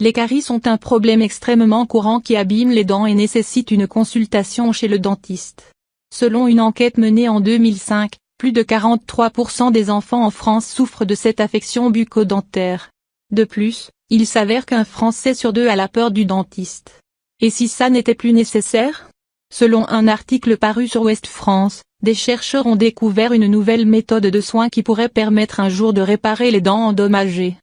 Les caries sont un problème extrêmement courant qui abîme les dents et nécessite une consultation chez le dentiste. Selon une enquête menée en 2005, plus de 43% des enfants en France souffrent de cette affection bucco-dentaire. De plus, il s'avère qu'un Français sur deux a la peur du dentiste. Et si ça n'était plus nécessaire? Selon un article paru sur Ouest France, des chercheurs ont découvert une nouvelle méthode de soins qui pourrait permettre un jour de réparer les dents endommagées.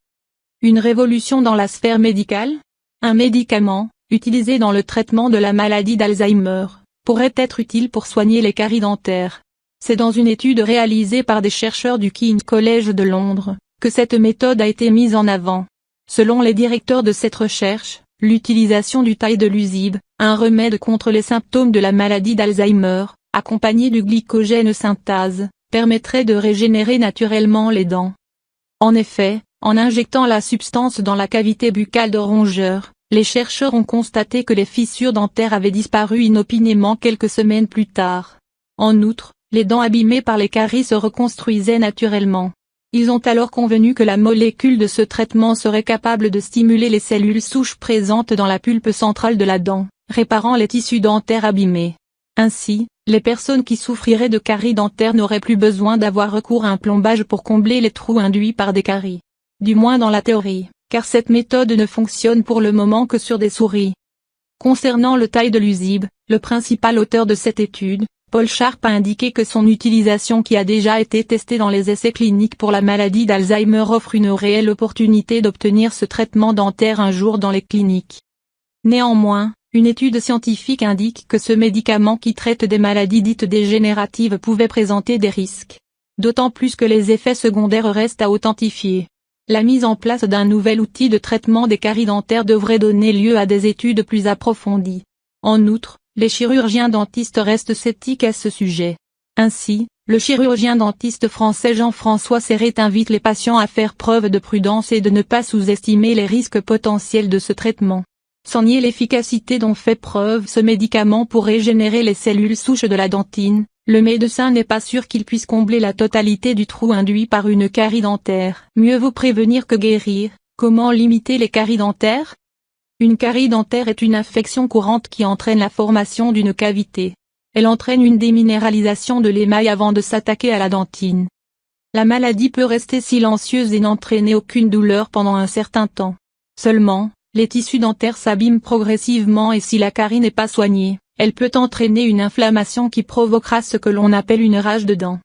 Une révolution dans la sphère médicale? Un médicament, utilisé dans le traitement de la maladie d'Alzheimer, pourrait être utile pour soigner les caries dentaires. C'est dans une étude réalisée par des chercheurs du King's College de Londres, que cette méthode a été mise en avant. Selon les directeurs de cette recherche, l'utilisation du taille de lusib, un remède contre les symptômes de la maladie d'Alzheimer, accompagné du glycogène synthase, permettrait de régénérer naturellement les dents. En effet, en injectant la substance dans la cavité buccale de rongeurs, les chercheurs ont constaté que les fissures dentaires avaient disparu inopinément quelques semaines plus tard. En outre, les dents abîmées par les caries se reconstruisaient naturellement. Ils ont alors convenu que la molécule de ce traitement serait capable de stimuler les cellules souches présentes dans la pulpe centrale de la dent, réparant les tissus dentaires abîmés. Ainsi, les personnes qui souffriraient de caries dentaires n'auraient plus besoin d'avoir recours à un plombage pour combler les trous induits par des caries. Du moins dans la théorie, car cette méthode ne fonctionne pour le moment que sur des souris. Concernant le taille de lusib, le principal auteur de cette étude, Paul Sharp a indiqué que son utilisation qui a déjà été testée dans les essais cliniques pour la maladie d'Alzheimer offre une réelle opportunité d'obtenir ce traitement dentaire un jour dans les cliniques. Néanmoins, une étude scientifique indique que ce médicament qui traite des maladies dites dégénératives pouvait présenter des risques. D'autant plus que les effets secondaires restent à authentifier. La mise en place d'un nouvel outil de traitement des caries dentaires devrait donner lieu à des études plus approfondies. En outre, les chirurgiens dentistes restent sceptiques à ce sujet. Ainsi, le chirurgien dentiste français Jean-François Serret invite les patients à faire preuve de prudence et de ne pas sous-estimer les risques potentiels de ce traitement. Sans nier l'efficacité dont fait preuve ce médicament pour régénérer les cellules souches de la dentine, le médecin n'est pas sûr qu'il puisse combler la totalité du trou induit par une carie dentaire. Mieux vaut prévenir que guérir. Comment limiter les caries dentaires? Une carie dentaire est une infection courante qui entraîne la formation d'une cavité. Elle entraîne une déminéralisation de l'émail avant de s'attaquer à la dentine. La maladie peut rester silencieuse et n'entraîner aucune douleur pendant un certain temps. Seulement, les tissus dentaires s'abîment progressivement et si la carie n'est pas soignée, elle peut entraîner une inflammation qui provoquera ce que l'on appelle une rage de dents.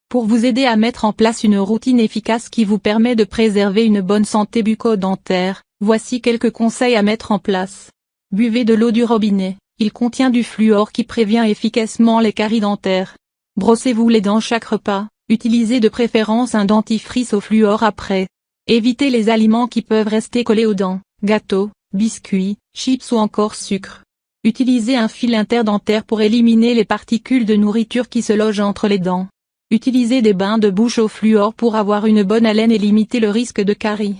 Pour vous aider à mettre en place une routine efficace qui vous permet de préserver une bonne santé bucco-dentaire, voici quelques conseils à mettre en place. Buvez de l'eau du robinet, il contient du fluor qui prévient efficacement les caries dentaires. Brossez-vous les dents chaque repas, utilisez de préférence un dentifrice au fluor après. Évitez les aliments qui peuvent rester collés aux dents, gâteaux, biscuits, chips ou encore sucre. Utilisez un fil interdentaire pour éliminer les particules de nourriture qui se logent entre les dents. Utilisez des bains de bouche au fluor pour avoir une bonne haleine et limiter le risque de caries.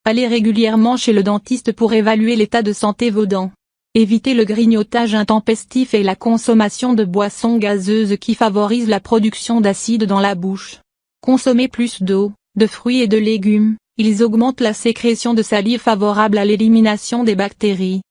Allez régulièrement chez le dentiste pour évaluer l'état de santé de vos dents. Évitez le grignotage intempestif et la consommation de boissons gazeuses qui favorisent la production d'acide dans la bouche. Consommez plus d'eau, de fruits et de légumes, ils augmentent la sécrétion de salive favorable à l'élimination des bactéries.